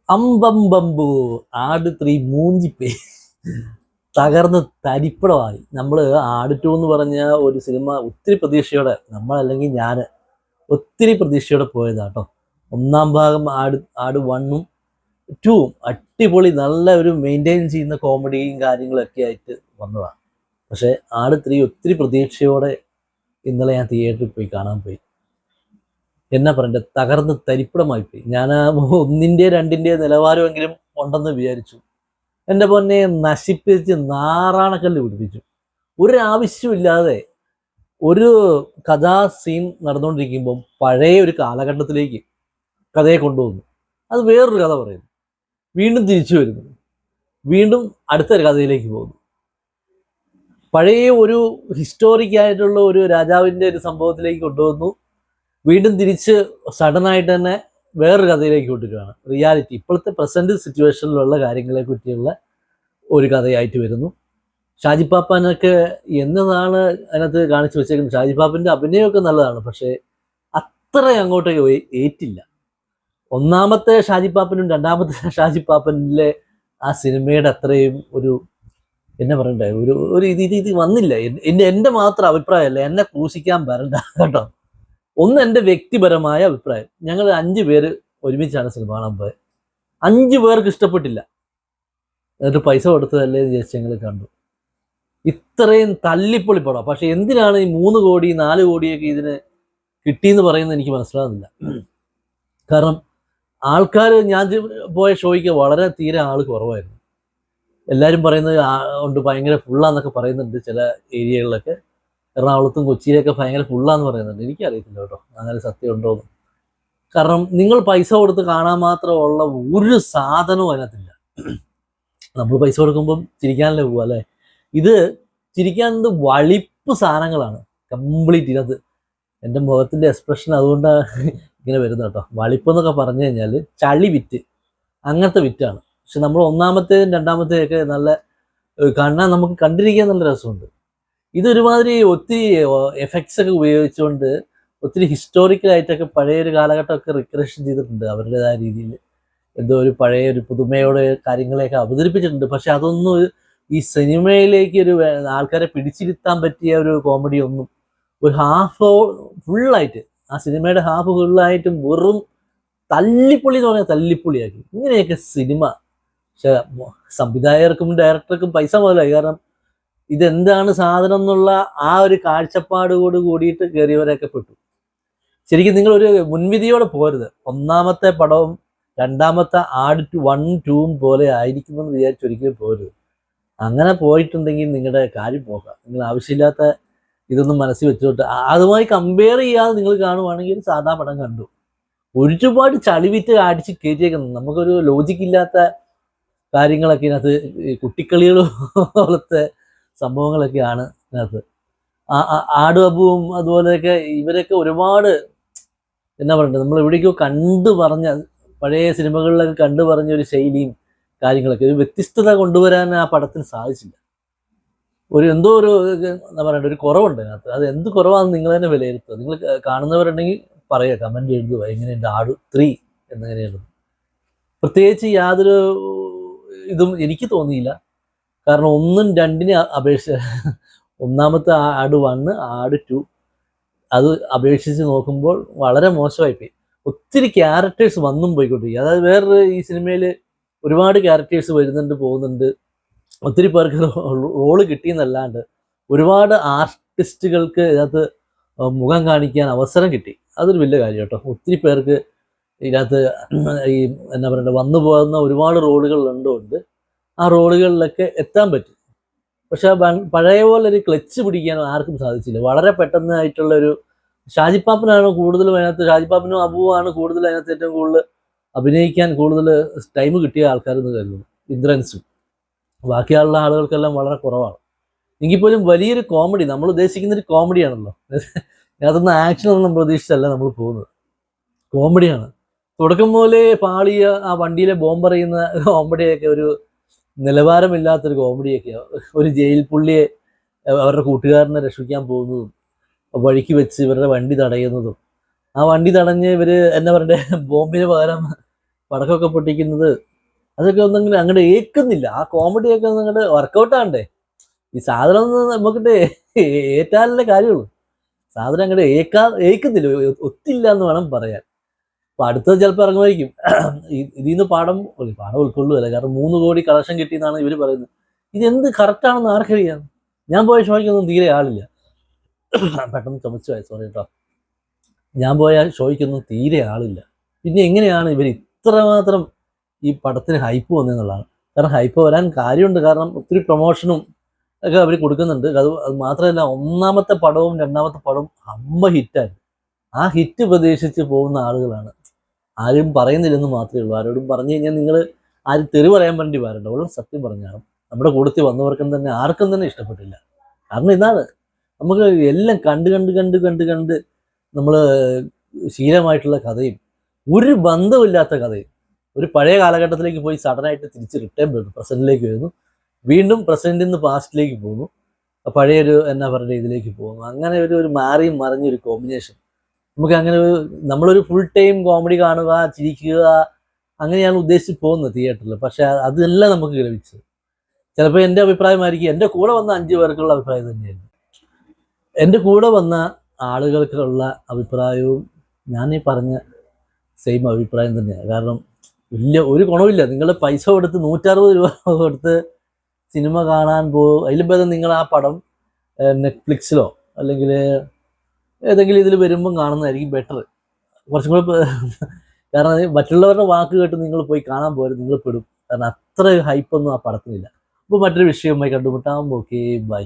അമ്പമ്പമ്പു ആട് 3 മൂഞ്ചിപ്പേ തകർന്ന് തരിപ്പടമായി. നമ്മൾ ആട് 2 എന്ന് പറഞ്ഞ ഒരു സിനിമ ഒത്തിരി പ്രതീക്ഷയോടെ, നമ്മളല്ലെങ്കിൽ ഞാൻ ഒത്തിരി പ്രതീക്ഷയോടെ പോയതാട്ടോ. ഒന്നാം ഭാഗം ആട് 1ഉം 2ഉം അടിപൊളി, നല്ല ഒരു മെയിൻറ്റെയിൻ ചെയ്യുന്ന കോമഡിയും കാര്യങ്ങളൊക്കെ ആയിട്ട് വന്നതാണ്. പക്ഷേ ആട് 3 ഒത്തിരി പ്രതീക്ഷയോടെ ഇന്നലെ ഞാൻ തിയേറ്ററിൽ പോയി കാണാൻ പോയി. എന്നാ പറയണ്ടേ, തകർന്ന് തരിപ്പടമായി പോയി. ഞാൻ ഒന്നിൻ്റെ രണ്ടിൻ്റെ നിലവാരമെങ്കിലും ഉണ്ടെന്ന് വിചാരിച്ചു. എൻ്റെ പൊന്നെ, നശിപ്പിച്ച് നാറാണക്കല്ല് പിടിപ്പിച്ചു. ഒരാവശ്യമില്ലാതെ ഒരു കഥാ സീൻ നടന്നുകൊണ്ടിരിക്കുമ്പം പഴയ ഒരു കാലഘട്ടത്തിലേക്ക് കഥയെ കൊണ്ടുപോകുന്നു. അത് വേറൊരു കഥ പറയുന്നു, വീണ്ടും തിരിച്ചു വരുന്നു, വീണ്ടും അടുത്തൊരു കഥയിലേക്ക് പോകുന്നു. പഴയ ഒരു ഹിസ്റ്റോറിക്കായിട്ടുള്ള ഒരു രാജാവിൻ്റെ ഒരു സംഭവത്തിലേക്ക് കൊണ്ടുവന്നു, വീണ്ടും തിരിച്ച് സഡനായിട്ട് തന്നെ വേറൊരു കഥയിലേക്ക് കൊണ്ടുവരികയാണ്. റിയാലിറ്റി, ഇപ്പോഴത്തെ പ്രസൻറ്റ് സിറ്റുവേഷനിലുള്ള കാര്യങ്ങളെ പറ്റിയുള്ള ഒരു കഥയായിട്ട് വരുന്നു. ഷാജിപ്പാപ്പനൊക്കെ എന്നതാണ് അതിനകത്ത് കാണിച്ചു വെച്ചേക്കുന്നത്. ഷാജിപ്പാപ്പൻ്റെ അഭിനയമൊക്കെ നല്ലതാണ്, പക്ഷേ അത്ര അങ്ങോട്ടേക്ക് ഏറ്റില്ല. ഒന്നാമത്തെ ഷാജിപ്പാപ്പനും രണ്ടാമത്തെ ഷാജിപ്പാപ്പനിലെ ആ സിനിമയുടെ അത്രയും ഒരു എന്നാ പറയണ്ടേ, ഒരു ഇത് വന്നില്ല. എൻ്റെ മാത്രം അഭിപ്രായമല്ല, എന്നെ ക്രൂശിക്കാൻ വരണ്ട കേട്ടോ. ഒന്ന് എൻ്റെ വ്യക്തിപരമായ അഭിപ്രായം. ഞങ്ങൾ 5 പേര് ഒരുമിച്ചാണ് സിനിമ കാണാൻ പോയത്. 5 പേർക്ക് ഇഷ്ടപ്പെട്ടില്ല. എന്നിട്ട് പൈസ കൊടുത്തതല്ലേ എന്ന് വിചാരിച്ച് ഞങ്ങൾ കണ്ടു. ഇത്രയും തല്ലിപ്പൊളി പടം. പക്ഷെ എന്തിനാണ് ഈ 3 കോടി 4 കോടിയൊക്കെ ഇതിന് കിട്ടിയെന്ന് പറയുന്നത് എനിക്ക് മനസ്സിലാകുന്നില്ല. കാരണം ആൾക്കാർ, ഞാൻ പോയ ഷോയ്ക്ക് വളരെ തീരെ ആൾ കുറവായിരുന്നു. എല്ലാവരും പറയുന്നത് ഉണ്ട് ഭയങ്കര ഫുള്ളാന്നൊക്കെ പറയുന്നുണ്ട്. ചില ഏരിയകളിലൊക്കെ, എറണാകുളത്തും കൊച്ചിയിലൊക്കെ ഭയങ്കര ഫുള്ളാന്ന് പറയുന്നുണ്ട്. എനിക്കറിയത്തില്ല കേട്ടോ അങ്ങനെ സത്യം ഉണ്ടോയെന്ന്. കാരണം നിങ്ങൾ പൈസ കൊടുത്ത് കാണാൻ മാത്രമുള്ള ഒരു സാധനവും അതിനകത്തില്ല. നമ്മൾ പൈസ കൊടുക്കുമ്പം ചിരിക്കാനല്ലേ പോവുക അല്ലേ? ഇത് ചിരിക്കാൻ വളിപ്പ് സാധനങ്ങളാണ് കംപ്ലീറ്റ് ഇതിനകത്ത്. എൻ്റെ മുഖത്തിൻ്റെ എക്സ്പ്രഷൻ അതുകൊണ്ടാണ് ഇങ്ങനെ വരുന്നത് കേട്ടോ. വളിപ്പെന്നൊക്കെ പറഞ്ഞു കഴിഞ്ഞാൽ ചളി വിറ്റ്, അങ്ങനത്തെ വിറ്റാണ്. പക്ഷെ നമ്മൾ ഒന്നാമത്തേതും രണ്ടാമത്തേതൊക്കെ നല്ല കാണാൻ, നമുക്ക് കണ്ടിരിക്കാൻ നല്ല രസമുണ്ട്. ഇതൊരുമാതിരി ഒത്തിരി എഫക്ട്സ് ഒക്കെ ഉപയോഗിച്ചുകൊണ്ട് ഒത്തിരി ഹിസ്റ്റോറിക്കലായിട്ടൊക്കെ പഴയൊരു കാലഘട്ടമൊക്കെ റിക്രിയേഷൻ ചെയ്തിട്ടുണ്ട് അവരുടേതായ രീതിയിൽ. എന്തോ ഒരു പഴയ ഒരു പുതുമയോടെ കാര്യങ്ങളെയൊക്കെ അവതരിപ്പിച്ചിട്ടുണ്ട്. പക്ഷെ അതൊന്നും ഈ സിനിമയിലേക്ക് ഒരു ആൾക്കാരെ പിടിച്ചിരുത്താൻ പറ്റിയ ഒരു കോമഡി ഒന്നും, ഒരു ഹാഫ് ഫുള്ളായിട്ട്, ആ സിനിമയുടെ ഹാഫ് ഫുള്ളായിട്ടും വെറും തല്ലിപ്പൊളി എന്ന് പറഞ്ഞാൽ തല്ലിപ്പൊളിയാക്കി. ഇങ്ങനെയൊക്കെ സിനിമ. പക്ഷെ സംവിധായകർക്കും ഡയറക്ടർക്കും പൈസ മുതലായി. കാരണം ഇതെന്താണ് സാധനം എന്നുള്ള ആ ഒരു കാഴ്ചപ്പാടോട് കൂടിയിട്ട് കയറിയവരൊക്കെ പെട്ടു. ശരിക്കും നിങ്ങളൊരു മുൻവിധിയോടെ പോരുത്. ഒന്നാമത്തെ പടവും രണ്ടാമത്തെ ആട് 1ഉം 2ഉം പോലെ ആയിരിക്കുമെന്ന് വിചാരിച്ചൊരിക്കലും പോരുത്. അങ്ങനെ പോയിട്ടുണ്ടെങ്കിൽ നിങ്ങളുടെ കാര്യം പോകാം. നിങ്ങൾ ആവശ്യമില്ലാത്ത ഇതൊന്നും മനസ്സിൽ വെച്ചോട്ട് അതുമായി കമ്പയർ ചെയ്യാതെ നിങ്ങൾ കാണുവാണെങ്കിൽ സാധാ പടം കണ്ടു. ഒരുപാട് ചളിവിറ്റ് അടിച്ച് കയറ്റിയേക്കുന്നത്, നമുക്കൊരു ലോജിക്കില്ലാത്ത കാര്യങ്ങളൊക്കെ ഇതിനകത്ത്, കുട്ടിക്കളികൾ പോലത്തെ സംഭവങ്ങളൊക്കെയാണ് ഇതിനകത്ത്. ആട് അബുവും അതുപോലെയൊക്കെ ഇവരൊക്കെ ഒരുപാട് എന്നാ പറയണ്ടത്, നമ്മൾ എവിടേക്കോ കണ്ടു പറഞ്ഞ പഴയ സിനിമകളിലൊക്കെ കണ്ടു പറഞ്ഞ ഒരു ശൈലിയും കാര്യങ്ങളൊക്കെ, ഒരു വ്യത്യസ്തത കൊണ്ടുവരാൻ ആ പടത്തിന് സാധിച്ചില്ല. എന്തോ ഒരു എന്താ പറയണ്ട, ഒരു കുറവുണ്ട് അതിനകത്ത്. അത് എന്ത് കുറവാണെന്ന് നിങ്ങൾ തന്നെ വിലയിരുത്തുക. നിങ്ങൾ കാണുന്നവരുണ്ടെങ്കിൽ പറയുക, കമൻറ്റ് എഴുതുക എങ്ങനെയുണ്ട് ആട് 3 എന്നെങ്ങനെയാണ്. പ്രത്യേകിച്ച് യാതൊരു ഇതും എനിക്ക് തോന്നിയില്ല. കാരണം 1ഉം 2നെ അപേക്ഷിച്ച്, ഒന്നാമത്തെ ആട് 1, ആട് 2 അത് അപേക്ഷിച്ച് നോക്കുമ്പോൾ വളരെ മോശമായിപ്പോയി. ഒത്തിരി ക്യാരക്ടേഴ്സ് വന്നും പോയിക്കൊണ്ടിരിക്കുക. അതായത് വേറൊരു, ഈ സിനിമയിൽ ഒരുപാട് ക്യാരക്ടേഴ്സ് വരുന്നുണ്ട് പോകുന്നുണ്ട്. ഒത്തിരി പേർക്ക് റോള് കിട്ടിയെന്നല്ലാണ്ട് ഒരുപാട് ആർട്ടിസ്റ്റുകൾക്ക് ഇതിനകത്ത് മുഖം കാണിക്കാൻ അവസരം കിട്ടി. അതൊരു വലിയ കാര്യം കേട്ടോ. ഒത്തിരി പേർക്ക് ഇതിനകത്ത് ഈ എന്നാ പറയണ്ടത്, വന്നു പോകുന്ന ഒരുപാട് റോളുകൾ ഉണ്ടുകൊണ്ട് ആ റോളുകളിലൊക്കെ എത്താൻ പറ്റും. പക്ഷെ പഴയ പോലെ ഒരു ക്ലച്ച് പിടിക്കാൻ ആർക്കും സാധിച്ചില്ല. വളരെ പെട്ടെന്നായിട്ടുള്ളൊരു, ഷാജിപ്പാപ്പനാണ് കൂടുതലും അതിനകത്ത്, ഷാജിപ്പാപ്പനും അബുവാണ് കൂടുതൽ അതിനകത്ത് ഏറ്റവും കൂടുതൽ അഭിനയിക്കാൻ കൂടുതൽ ടൈം കിട്ടിയ ആൾക്കാരെന്ന് കരുതുന്നു. ഇന്ദ്രൻസും ബാക്കിയുള്ള ആളുകൾക്കെല്ലാം വളരെ കുറവാണ്. എങ്കിൽ പോലും വലിയൊരു കോമഡി, നമ്മൾ ഉദ്ദേശിക്കുന്നൊരു കോമഡിയാണല്ലോ. അതിനകത്തൊന്നും ആക്ഷനൊന്നും നമ്മൾ പ്രതീക്ഷിച്ചല്ല നമ്മൾ പോകുന്നത്. കോമഡിയാണ്. തുടക്കം പോലെ പാളിയ ആ വണ്ടിയിലെ ബോംബെറിയുന്ന കോമഡിയൊക്കെ ഒരു നിലവാരമില്ലാത്തൊരു കോമഡിയൊക്കെയാണ്. ഒരു ജയിൽ പുള്ളിയെ അവരുടെ കൂട്ടുകാരനെ രക്ഷിക്കാൻ പോകുന്നതും വഴിക്ക് വെച്ച് ഇവരുടെ വണ്ടി തടയുന്നതും, ആ വണ്ടി തടഞ്ഞ് ഇവർ എന്നാ പറയണ്ടേ, ബോംബിന് പകരം പടക്കമൊക്കെ പൊട്ടിക്കുന്നത് അതൊക്കെ ഒന്നും അങ്ങോട്ട് ഏക്കുന്നില്ല. ആ കോമഡിയൊക്കെ ഒന്നും അങ്ങോട്ട് വർക്കൗട്ട് ആണ്ടേ. ഈ സാധനം ഒന്ന് നമുക്കിട്ട് ഏറ്റാലല്ലേ കാര്യമുള്ളൂ. സാധനം അങ്ങോട്ട് ഏക്കുന്നില്ല, ഒത്തില്ല എന്ന് വേണം പറയാൻ. അപ്പൊ അടുത്തത് ചിലപ്പോൾ ഇറങ്ങുമായിരിക്കും. ഇതിൽ നിന്ന് പാഠം ഉൾക്കൊള്ളുകയല്ല. കാരണം 3 കോടി കളക്ഷൻ കിട്ടിയെന്നാണ് ഇവർ പറയുന്നത്. ഇതെന്ത് കറക്റ്റാണെന്ന് ആർക്കറിയാം? ഞാൻ പോയ ഷോയ്ക്കൊന്നും തീരെ ആളില്ല. പെട്ടെന്ന് ചുമച്ചു പോയി, സോറി കേട്ടോ. ഞാൻ പോയ ഷോയ്ക്കൊന്നും തീരെ ആളില്ല. പിന്നെ എങ്ങനെയാണ് ഇവർ ഇത്രമാത്രം ഈ പടത്തിന് ഹൈപ്പ് വന്നതെന്നുള്ളതാണ്. കാരണം ഹൈപ്പ് വരാൻ കാര്യമുണ്ട്. കാരണം ഒത്തിരി പ്രൊമോഷനും ഒക്കെ അവർ കൊടുക്കുന്നുണ്ട്. അത് മാത്രമല്ല, ഒന്നാമത്തെ പടവും രണ്ടാമത്തെ പടവും അമ്മ ഹിറ്റായിരുന്നു. ആ ഹിറ്റ് പ്രതീക്ഷിച്ച് പോകുന്ന ആളുകളാണ്. ആരും പറയുന്നില്ലെന്ന് മാത്രമേ ഉള്ളൂ. ആരോടും പറഞ്ഞു കഴിഞ്ഞാൽ നിങ്ങൾ ആരും തെറി പറയാൻ വേണ്ടി വരണ്ട. ഉള്ള സത്യം പറഞ്ഞാണ് നമ്മുടെ കൂട്ടത്തിൽ വന്നവർക്കും തന്നെ ആർക്കും തന്നെ ഇഷ്ടപ്പെട്ടില്ല. കാരണം ഇതാണ്, നമുക്ക് എല്ലാം കണ്ട് കണ്ട് കണ്ട് കണ്ട് കണ്ട് നമ്മൾ ശീലമായിട്ടുള്ള കഥയും ഒരു ബന്ധമില്ലാത്ത കഥയും. ഒരു പഴയ കാലഘട്ടത്തിലേക്ക് പോയി സഡനായിട്ട് തിരിച്ച് റിട്ടേൺ വരുന്നു, പ്രസന്റിലേക്ക് വരുന്നു, വീണ്ടും പ്രസന്റിൽ നിന്ന് പാസ്റ്റിലേക്ക് പോകുന്നു, പഴയൊരു എന്നാ പറയുക ഇതിലേക്ക് പോകുന്നു. അങ്ങനെ ഒരു മാറിയും മറിഞ്ഞൊരു കോമ്പിനേഷൻ. നമുക്ക് അങ്ങനെ നമ്മളൊരു ഫുൾ ടൈം കോമഡി കാണുക, ചിരിക്കുക, അങ്ങനെയാണ് ഉദ്ദേശിച്ച് പോകുന്നത് തിയേറ്ററിൽ. പക്ഷെ അതെല്ലാം നമുക്ക് ലഭിച്ചത്. ചിലപ്പോൾ എൻ്റെ അഭിപ്രായമായിരിക്കും, എൻ്റെ കൂടെ വന്ന 5 പേർക്കുള്ള അഭിപ്രായം തന്നെയായിരുന്നു. എൻ്റെ കൂടെ വന്ന ആളുകൾക്കുള്ള അഭിപ്രായവും ഞാൻ ഈ പറഞ്ഞ സെയിം അഭിപ്രായം തന്നെയാണ്. കാരണം വലിയ ഒരു ഗുണമില്ല. നിങ്ങൾ പൈസ കൊടുത്ത് 160 രൂപ കൊടുത്ത് സിനിമ കാണാൻ പോകും. അതിലും ഭേദം നിങ്ങൾ ആ പടം നെറ്റ്ഫ്ലിക്സിലോ അല്ലെങ്കിൽ ഏതെങ്കിലും ഇതിൽ വരുമ്പം കാണുന്നതായിരിക്കും ബെറ്റർ. കുറച്ചും കൂടെ കാരണം മറ്റുള്ളവരുടെ വാക്ക് കേട്ട് നിങ്ങൾ പോയി കാണാൻ പോലും നിങ്ങൾ പെടും. കാരണം അത്ര ഹൈപ്പൊന്നും ആ പടത്തിനില്ല. അപ്പോൾ മറ്റൊരു വിഷയവുമായി കണ്ടുമുട്ടാം. Okay, by.